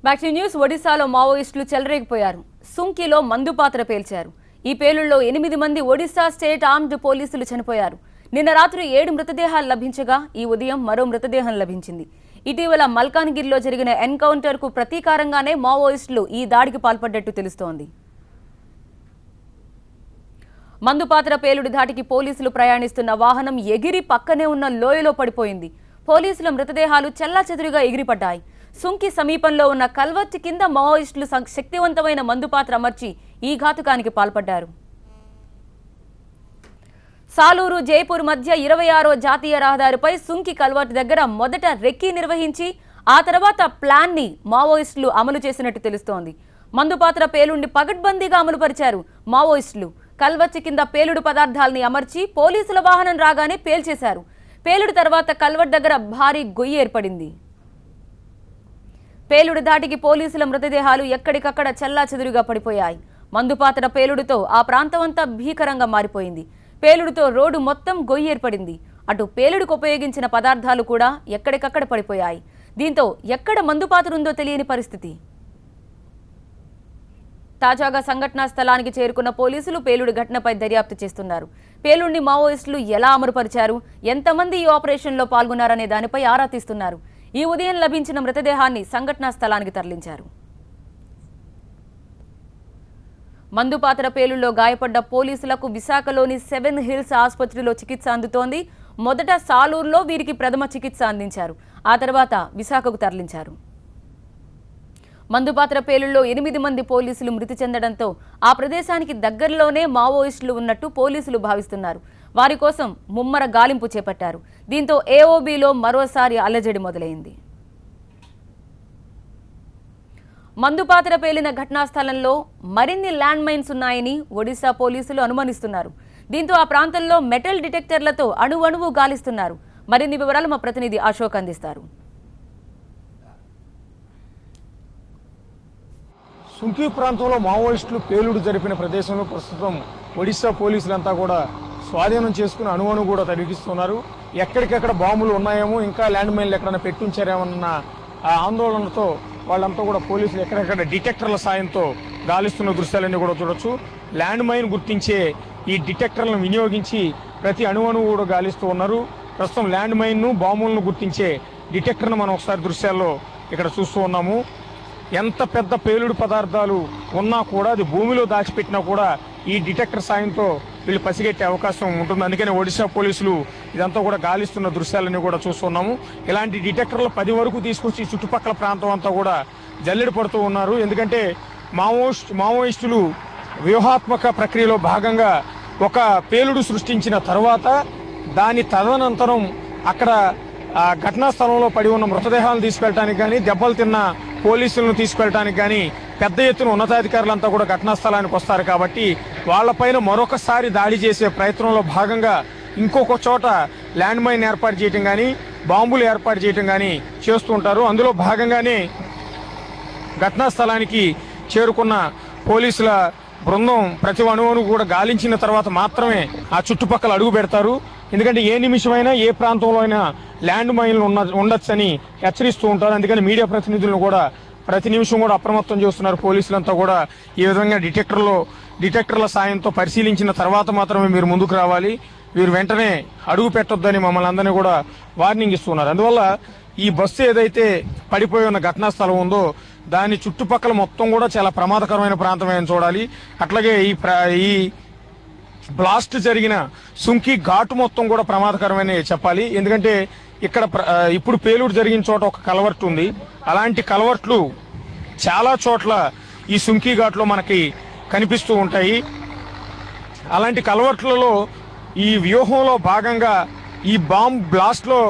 Back to news. ఒడిశాలో మావోయిస్టులు చెలరేగిపోయారు. సుంకిలో మందు పాత్ర పేల్చారు. ఈ పేలుళ్లో 8 మంది ఒడిశా స్టేట్ ఆర్మ్డ్ పోలీసులు చనిపోయారు. నిన్న రాత్రి 7 మృతదేహాలు లభించగా ఈ ఉదయం మరో మృతదేహం లభించింది. ఇటీవల మల్కాన్గిరిలో జరిగిన ఎన్కౌంటర్ కు ప్రతీకారంగానే మావోయిస్టులు ఈ దాడికి పాల్పడ్డట్టు తెలుస్తోంది. మందుపాత్ర పేలుడు ధాటికి పోలీసులు ప్రయాణిస్తున్న వాహనం ఎగిరి పక్కనే ఉన్న లోయలో పడిపోయింది. పోలీసుల మృతదేహాలు చెల్లాచెదురుగా ఎగిరిపడ్డాయి. సుంకి సమీపంలో ఉన్న కల్వర్ట్ కింద మావోయిస్టులు శక్తివంతమైన మందుపాత్ర అమర్చి ఈ ఘాతుకానికి పాల్పడ్డారు. సాలూరు జైపూర్ మధ్య 26వ జాతీయ రహదారిపై సుంకి కల్వర్ట్ దగ్గర మొదట రెక్కీ నిర్వహించి ఆ తర్వాత ప్లాన్ ని మావోయిస్టులు అమలు చేసినట్టు తెలుస్తోంది. మందుపాత్ర పేలుడిని పగడ్బందీగా అమలుపరిచారు మావోయిస్టులు. కల్వర్ట్ కింద పేలుడు పదార్థాలని అమర్చి పోలీసుల వాహనం రాగానే పేల్చేశారు. పేలుడు తర్వాత కల్వర్ట్ దగ్గర భారీ గొయ్యి ఏర్పడింది. పేలుడు ధాటికి పోలీసుల మృతదేహాలు ఎక్కడికక్కడ చెల్లాచెదురుగా పడిపోయాయి. మందుపాత్ర పేలుడుతో ఆ ప్రాంతమంతా భీకరంగా మారిపోయింది. పేలుడుతో రోడ్డు మొత్తం గొయ్యి ఏర్పడింది. అటు పేలుడుకు ఉపయోగించిన పదార్థాలు కూడా ఎక్కడికక్కడ పడిపోయాయి. దీంతో ఎక్కడ మందుపాత్ర ఉందో తెలియని పరిస్థితి. తాజాగా సంఘటనా స్థలానికి చేరుకున్న పోలీసులు పేలుడు ఘటనపై దర్యాప్తు చేస్తున్నారు. పేలుడిని మావోయిస్టులు ఎలా అమలుపరిచారు, ఎంతమంది ఈ ఆపరేషన్లో పాల్గొన్నారనే దానిపై ఆరా తీస్తున్నారు. ఈ ఉదయం లభించిన మృతదేహాన్ని సంఘటనా స్థలానికి తరలించారు. మందుపాత్ర పేలుళ్లో గాయపడ్డ పోలీసులకు విశాఖలోని 7 హిల్స్ ఆసుపత్రిలో చికిత్స అందుతోంది. మొదట సాలూరులో వీరికి ప్రథమ చికిత్స అందించారు. ఆ తర్వాత విశాఖకు తరలించారు. మందుపాత్ర పేలుళ్లో 8 మంది పోలీసులు మృతి చెందడంతో ఆ ప్రదేశానికి దగ్గరలోనే మావోయిస్టులు ఉన్నట్టు పోలీసులు భావిస్తున్నారు. వారి కోసం ముమ్మర గాలింపు చేపట్టారు. దీంతో ఏఓబీలో మరోసారి అలజడి మొదలైంది. మందుపాత్ర పేలిన ఘటనా స్థలంలో మరిన్ని ల్యాండ్ మైన్స్ ఉన్నాయని ఒడిశా పోలీసులు అనుమానిస్తున్నారు. దీంతో ఆ ప్రాంతంలో మెటల్ డిటెక్టర్లతో అణువణువు గాలిస్తున్నారు. మరిన్ని వివరాలు మా ప్రతినిధి అశోక్ అందిస్తారు. సుంకి ప్రాంతంలో మావోయిస్టులు పేలుడు జరిపిన ప్రదేశంలో ప్రస్తుతం ఒడిశా పోలీసులంతా కూడా స్వాధీనం చేసుకుని అణువణు కూడా తరిగిస్తున్నారు. ఎక్కడికెక్కడ బాంబులు ఉన్నాయేమో, ఇంకా ల్యాండ్ మైన్లు ఎక్కడైనా పెట్టించారేమన్న ఆందోళనతో వాళ్ళంతా కూడా పోలీసులు ఎక్కడెక్కడ డిటెక్టర్ల సాయంతో గాలిస్తున్న దృశ్యాలన్నీ కూడా చూడొచ్చు. ల్యాండ్ మైన్ గుర్తించే ఈ డిటెక్టర్లను వినియోగించి ప్రతి అణువణువు కూడా గాలిస్తూ ఉన్నారు. ప్రస్తుతం ల్యాండ్ మైన్ను, బాంబులను గుర్తించే డిటెక్టర్ను మనం ఒకసారి దృశ్యాల్లో ఇక్కడ చూస్తూ ఉన్నాము. ఎంత పెద్ద పేలుడు పదార్థాలు ఉన్నా కూడా, అది భూమిలో దాచిపెట్టినా కూడా ఈ డిటెక్టర్ సాయంతో వీళ్ళు పసిగట్టే అవకాశం ఉంటుంది. అందుకని ఒడిశా పోలీసులు ఇదంతా కూడా గాలిస్తున్న దృశ్యాలన్నీ కూడా చూస్తున్నాము. ఇలాంటి డిటెక్టర్లు 10 వరకు తీసుకొచ్చి చుట్టుపక్కల ప్రాంతం అంతా కూడా జల్లెడ పడుతూ ఉన్నారు. ఎందుకంటే మావోయిస్టులు వ్యూహాత్మక ప్రక్రియలో భాగంగా ఒక పేలుడు సృష్టించిన తర్వాత దాని తదనంతరం అక్కడ ఘటనా స్థలంలో పడి ఉన్న మృతదేహాలను తీసుకెళ్ళడానికి కానీ, దెబ్బలు తిన్న పోలీసులను తీసుకెళ్ళడానికి కానీ పెద్ద ఎత్తున ఉన్నతాధికారులంతా కూడా ఘటనా స్థలానికి వస్తారు. కాబట్టి వాళ్లపైన మరొకసారి దాడి చేసే ప్రయత్నంలో భాగంగా ఇంకొక చోట ల్యాండ్ మైన్ ఏర్పాటు చేయటం కానీ, బాంబులు ఏర్పాటు చేయటం కానీ చేస్తూ ఉంటారు. అందులో భాగంగానే ఘటనా స్థలానికి చేరుకున్న పోలీసుల బృందం ప్రతి అణువును కూడా గాలించిన తర్వాత మాత్రమే ఆ చుట్టుపక్కల అడుగు పెడతారు. ఎందుకంటే ఏ నిమిషమైనా ఏ ప్రాంతంలో అయినా ల్యాండ్ మైన్లు ఉండొచ్చని హెచ్చరిస్తూ ఉంటారు. అందుకని మీడియా ప్రతినిధులను కూడా ప్రతి నిమిషం కూడా అప్రమత్తం చేస్తున్నారు పోలీసులంతా కూడా. ఈ విధంగా డిటెక్టర్ల సాయంతో పరిశీలించిన తర్వాత మాత్రమే మీరు ముందుకు రావాలి, వీరు వెంటనే అడుగు పెట్టొద్దని మమ్మల్ని అందరినీ కూడా వార్నింగ్ ఇస్తున్నారు. అందువల్ల ఈ బస్సు ఏదైతే పడిపోయి ఉన్న ఘటనా స్థలం ఉందో దాని చుట్టుపక్కల మొత్తం కూడా చాలా ప్రమాదకరమైన ప్రాంతమే అని చూడాలి. అట్లాగే ఈ బ్లాస్ట్ జరిగిన సుంకి ఘాటు మొత్తం కూడా ప్రమాదకరమని చెప్పాలి. ఎందుకంటే ఇక్కడ ఇప్పుడు పేలుడు జరిగిన చోట ఒక కల్వర్ట్ ఉంది. అలాంటి కల్వర్ట్లు చాలా చోట్ల ఈ సుంకి ఘాట్లో మనకి కనిపిస్తూ ఉంటాయి. అలాంటి కల్వర్ట్లలో ఈ వ్యూహంలో భాగంగా ఈ బాంబ్ బ్లాస్ట్లో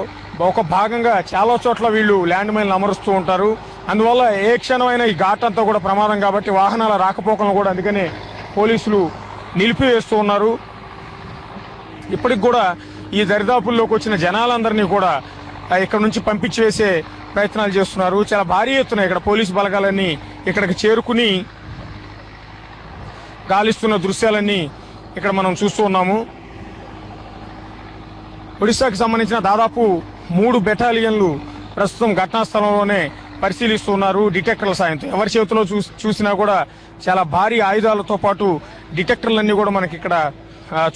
ఒక భాగంగా చాలా చోట్ల వీళ్ళు ల్యాండ్ మైన్లు అమరుస్తూ ఉంటారు. అందువల్ల ఏ క్షణమైన ఈ ఘాట్ అంతా కూడా ప్రమాదం కాబట్టి వాహనాల రాకపోకలను కూడా అందుకనే పోలీసులు నిలిపివేస్తూ ఉన్నారు. ఇప్పటికి కూడా ఈ దరిదాపుల్లోకి వచ్చిన జనాలందరినీ కూడా ఇక్కడ నుంచి పంపించి వేసే ప్రయత్నాలు చేస్తున్నారు. చాలా భారీ ఎత్తున ఇక్కడ పోలీసు బలగాలన్నీ ఇక్కడికి చేరుకుని గాలిస్తున్న దృశ్యాలన్నీ ఇక్కడ మనం చూస్తూ ఉన్నాము. ఒడిశాకు సంబంధించిన దాదాపు 3 బెటాలియన్లు ప్రస్తుతం ఘటనా స్థలంలోనే పరిశీలిస్తున్నారు డిటెక్టర్ల సాయంతో. ఎవరి చేతిలో చూసినా కూడా చాలా భారీ ఆయుధాలతో పాటు డిటెక్టర్లన్నీ కూడా మనకి ఇక్కడ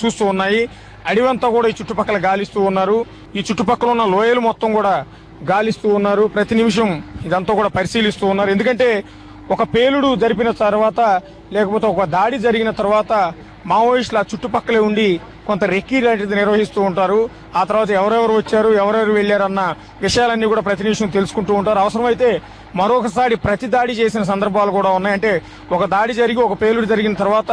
చూస్తూ ఉన్నాయి. అడివంతా కూడా ఈ చుట్టుపక్కల గాలిస్తూ ఉన్నారు. ఈ చుట్టుపక్కల ఉన్న లోయలు మొత్తం కూడా గాలిస్తూ ఉన్నారు. ప్రతి నిమిషం ఇదంతా కూడా పరిశీలిస్తూ ఉన్నారు. ఎందుకంటే ఒక పేలుడు జరిపిన తర్వాత లేకపోతే ఒక దాడి జరిగిన తర్వాత మావోయిస్టులు ఆ చుట్టుపక్కలే ఉండి కొంత రెక్కీ లాంటిది నిర్వహిస్తూ ఉంటారు. ఆ తర్వాత ఎవరెవరు వచ్చారు, ఎవరెవరు వెళ్ళారన్న విషయాలన్నీ కూడా ప్రతి నిమిషం తెలుసుకుంటూ ఉంటారు. అవసరమైతే మరొకసారి ప్రతి దాడి చేసిన సందర్భాలు కూడా ఉన్నాయి. అంటే ఒక దాడి జరిగి ఒక పేలుడు జరిగిన తర్వాత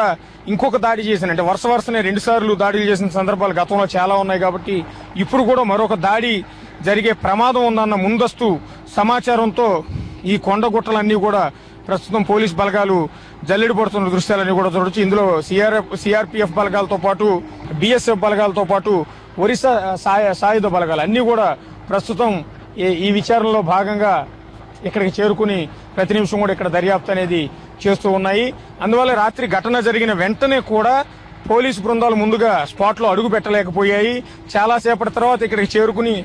ఇంకొక దాడి చేసిన, అంటే వరుసనే 2 సార్లు దాడులు చేసిన సందర్భాలు గతంలో చాలా ఉన్నాయి. కాబట్టి ఇప్పుడు కూడా మరొక దాడి జరిగే ప్రమాదం ఉందన్న ముందస్తు సమాచారంతో ఈ కొండగుట్టలన్నీ కూడా ప్రస్తుతం పోలీస్ బలగాలు జల్లెడి పడుతున్న దృశ్యాలన్నీ కూడా చూడొచ్చు. ఇందులో సిఆర్పిఎఫ్ బలగాలతో పాటు బిఎస్ఎఫ్ బలగాలతో పాటు ఒరిస్సా సాయుధ బలగాలు అన్నీ కూడా ప్రస్తుతం ఈ విచారణలో భాగంగా ఇక్కడికి చేరుకుని ప్రతి నిమిషం కూడా ఇక్కడ దర్యాప్తు అనేది చేస్తూ ఉన్నాయి. అందువల్ల రాత్రి ఘటన జరిగిన వెంటనే కూడా పోలీసు బృందాలు ముందుగా స్పాట్లో అడుగు పెట్టలేకపోయాయి. చాలాసేపటి తర్వాత ఇక్కడికి చేరుకుని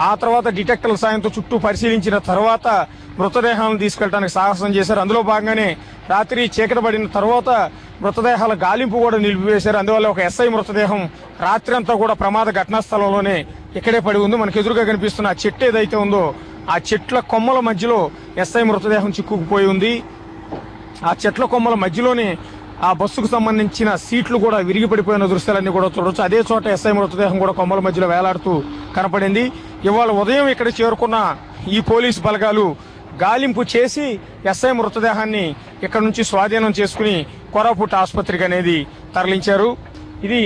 ఆ తర్వాత డిటెక్టర్ల సాయంతో చుట్టూ పరిశీలించిన తర్వాత మృతదేహాలను తీసుకెళ్ళడానికి సాహసం చేశారు. అందులో భాగంగానే రాత్రి చీకటి పడిన తర్వాత మృతదేహాల గాలింపు కూడా నిలిపివేశారు. అందువల్ల ఒక ఎస్ఐ మృతదేహం రాత్రి అంతా కూడా ప్రమాద ఘటనా స్థలంలోనే ఇక్కడే పడి ఉంది. మనకు ఎదురుగా కనిపిస్తున్న ఆ చెట్టు ఏదైతే ఉందో ఆ చెట్ల కొమ్మల మధ్యలో ఎస్ఐ మృతదేహం చిక్కుకుపోయి ఉంది. ఆ చెట్ల కొమ్మల మధ్యలోనే ఆ బస్సుకు సంబంధించిన సీట్లు కూడా విరిగి పడిపోయిన దృశ్యాలన్నీ కూడా చూడొచ్చు. అదే చోట ఎస్ఐ మృతదేహం కూడా కొమ్మల మధ్యలో వేలాడుతూ కనపడింది. ఇవాళ ఉదయం ఇక్కడ చేరుకున్న ఈ పోలీసు బలగాలు గాలింపు చేసి ఎస్ఐ మృతదేహాన్ని ఇక్కడ నుంచి స్వాధీనం చేసుకుని కోరాపుట్ ఆసుపత్రికి అనేది తరలించారు. ఇది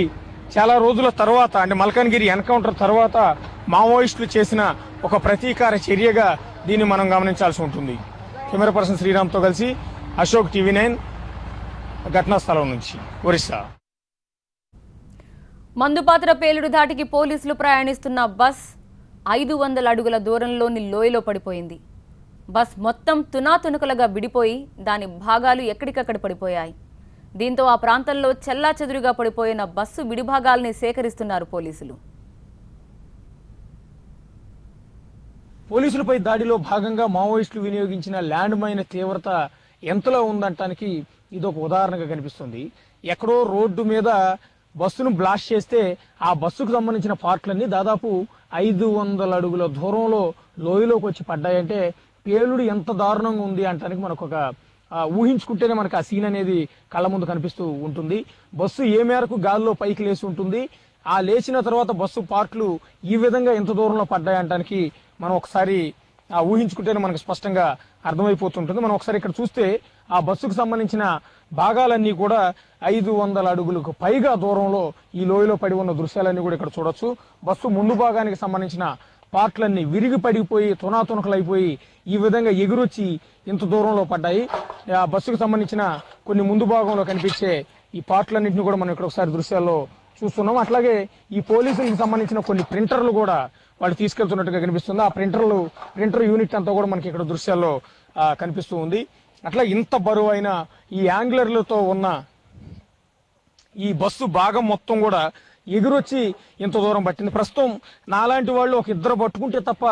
చాలా రోజుల తర్వాత, అంటే మల్కాన్గిరి ఎన్కౌంటర్ తర్వాత మావోయిస్టులు చేసిన ఒక ప్రతీకార చర్యగా దీన్ని మనం గమనించాల్సి ఉంటుంది. కెమెరా పర్సన్ శ్రీరామ్తో కలిసి అశోక్, TV9 ఘటనా స్థలం నుంచి ఒరిస్సా. మందుపాత్ర పేలుడు ధాటికి పోలీసులు ప్రయాణిస్తున్న బస్ 500 అడుగుల దూరంలోని లోయలో పడిపోయింది. బస్ మొత్తం తునాతునకలుగా విడిపోయి దాని భాగాలు ఎక్కడికక్కడ పడిపోయాయి. దీంతో ఆ ప్రాంతంలో చెల్లాచెదురుగా పడిపోయిన బస్సు విడిభాగాల్ని సేకరిస్తున్నారు పోలీసులు. పోలీసులపై దాడిలో భాగంగా మావోయిస్టులు వినియోగించిన ల్యాండ్ మైన్ తీవ్రత ఎంతలో ఉందంటానికి ఇదొక ఉదాహరణగా కనిపిస్తుంది. ఎక్కడో రోడ్డు మీద బస్సును బ్లాస్ట్ చేస్తే ఆ బస్సుకు సంబంధించిన పార్ట్లన్నీ దాదాపు 500 అడుగుల దూరంలో లోయలోకి వచ్చి పడ్డాయంటే పేలుడు ఎంత దారుణంగా ఉంది అంటానికి మనకు ఒక ఊహించుకుంటేనే మనకు ఆ సీన్ అనేది కళ్ళ ముందు కనిపిస్తూ ఉంటుంది. బస్సు ఏ మేరకు గాల్లో పైకి లేచి ఉంటుంది, ఆ లేచిన తర్వాత బస్సు పార్ట్లు ఈ విధంగా ఎంత దూరంలో పడ్డాయంటానికి మనం ఒకసారి ఊహించుకుంటేనే మనకు స్పష్టంగా అర్థమైపోతుంటుంది. మనం ఒకసారి ఇక్కడ చూస్తే ఆ బస్సుకు సంబంధించిన భాగాలన్నీ కూడా 500 అడుగులకు పైగా దూరంలో ఈ లోయలో పడి ఉన్న దృశ్యాలన్నీ కూడా ఇక్కడ చూడొచ్చు. బస్సు ముందు భాగానికి సంబంధించిన పార్ట్లన్నీ విరిగి పడిపోయి తునాతునకలైపోయి ఈ విధంగా ఎగురొచ్చి ఇంత దూరంలో పడ్డాయి. ఆ బస్సుకు సంబంధించిన కొన్ని ముందు భాగంలో కనిపించే ఈ పార్ట్లన్నింటినీ కూడా మనం ఇక్కడ ఒకసారి దృశ్యాల్లో చూస్తున్నాం. అట్లాగే ఈ పోలీసులకు సంబంధించిన కొన్ని ప్రింటర్లు కూడా వాళ్ళు తీసుకెళ్తున్నట్టుగా కనిపిస్తుంది. ఆ ప్రింటర్ యూనిట్ అంతా కూడా మనకి ఇక్కడ దృశ్యాల్లో కనిపిస్తూ ఉంది. అట్లా ఇంత బరువైన ఈ యాంగ్లర్లతో ఉన్న ఈ బస్సు భాగం మొత్తం కూడా ఎగురొచ్చి ఇంత దూరం పట్టింది. ప్రస్తుతం నాలాంటి వాళ్ళు ఒక ఇద్దరు పట్టుకుంటే తప్ప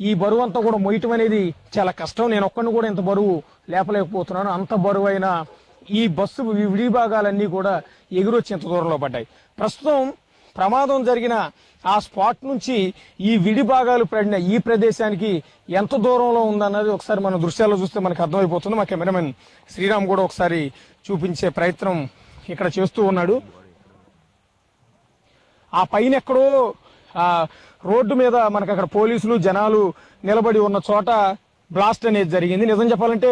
ఈ బరువు అంతా కూడా మొయ్యటం అనేది చాలా కష్టం. నేను ఒక్కడిని కూడా ఇంత బరువు లేపలేకపోతున్నాను. అంత బరువైన ఈ బస్సు విడి భాగాలన్నీ కూడా ఎగురొచ్చి ఇంత దూరంలో పడ్డాయి. ప్రస్తుతం ప్రమాదం జరిగిన ఆ స్పాట్ నుంచి ఈ విడి భాగాలు పడిన ఈ ప్రదేశానికి ఎంత దూరంలో ఉందన్నది ఒకసారి మన దృశ్యాల్లో చూస్తే మనకు అర్థమైపోతుంది. మా కెమెరామెన్ శ్రీరామ్ కూడా ఒకసారి చూపించే ప్రయత్నం ఇక్కడ చేస్తూ ఉన్నాడు. ఆ పైన ఎక్కడో రోడ్డు మీద మనకు అక్కడ పోలీసులు జనాలు నిలబడి ఉన్న చోట బ్లాస్ట్ అనేది జరిగింది. నిజం చెప్పాలంటే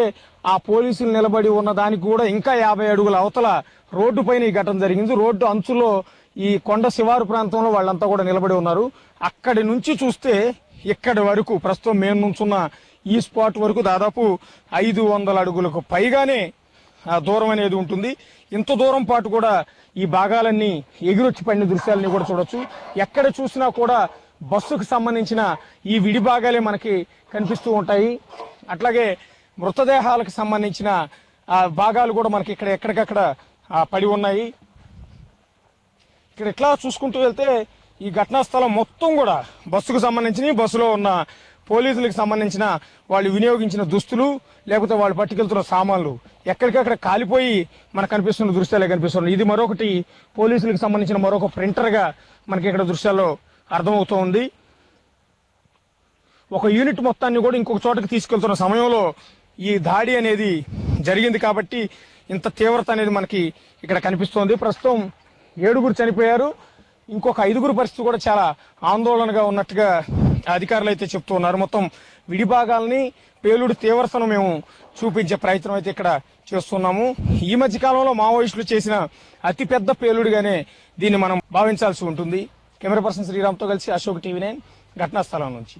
ఆ పోలీసులు నిలబడి ఉన్న దానికి కూడా ఇంకా 50 అడుగుల అవతల రోడ్డు పైన ఈ ఘటన జరిగింది. రోడ్డు అంచులో ఈ కొండ శివారు ప్రాంతంలో వాళ్ళంతా కూడా నిలబడి ఉన్నారు. అక్కడి నుంచి చూస్తే ఇక్కడి వరకు ప్రస్తుతం మేము నుంచున్న ఈ స్పాట్ వరకు దాదాపు 500 అడుగులకు పైగానే దూరం అనేది ఉంటుంది. ఇంత దూరం పాటు కూడా ఈ భాగాలన్నీ ఎగురొచ్చి పడిన దృశ్యాలని కూడా చూడొచ్చు. ఎక్కడ చూసినా కూడా బస్సుకు సంబంధించిన ఈ విడి భాగాలే మనకి కనిపిస్తూ ఉంటాయి. అట్లాగే మృతదేహాలకు సంబంధించిన భాగాలు కూడా మనకి ఇక్కడ ఎక్కడికక్కడ పడి ఉన్నాయి. ఇక్కడ ఇట్లా చూసుకుంటూ వెళ్తే ఈ ఘటనా స్థలం మొత్తం కూడా బస్సుకు సంబంధించి బస్సులో ఉన్న పోలీసులకు సంబంధించిన వాళ్ళు వినియోగించిన దుస్తులు లేకపోతే వాళ్ళు పట్టుకెళ్తున్న సామాన్లు ఎక్కడికక్కడ కాలిపోయి మనకు కనిపిస్తున్న దృశ్యాలే కనిపిస్తున్నాయి. ఇది మరొకటి పోలీసులకు సంబంధించిన మరొక ప్రింటర్గా మనకి ఇక్కడ దృశ్యాల్లో అర్థమవుతూ ఉంది. ఒక యూనిట్ మొత్తాన్ని కూడా ఇంకొక చోటకి తీసుకెళ్తున్న సమయంలో ఈ దాడి అనేది జరిగింది కాబట్టి ఇంత తీవ్రత అనేది మనకి ఇక్కడ కనిపిస్తోంది. ప్రస్తుతం 7 చనిపోయారు. ఇంకొక 5 పరిస్థితి కూడా చాలా ఆందోళనగా ఉన్నట్టుగా అధికారులు అయితే చెప్తూ ఉన్నారు. మొత్తం విడిభాగాల్ని పేలుడు తీవ్రతను మేము చూపించే ప్రయత్నం అయితే ఇక్కడ చేస్తున్నాము. ఈ మధ్య కాలంలో మావోయిస్టులు చేసిన అతిపెద్ద పేలుడుగానే దీన్ని మనం భావించాల్సి ఉంటుంది. కెమెరా పర్సన్ శ్రీరామ్తో కలిసి అశోక్ టీవీ 9 ఘటనా స్థలం నుంచి.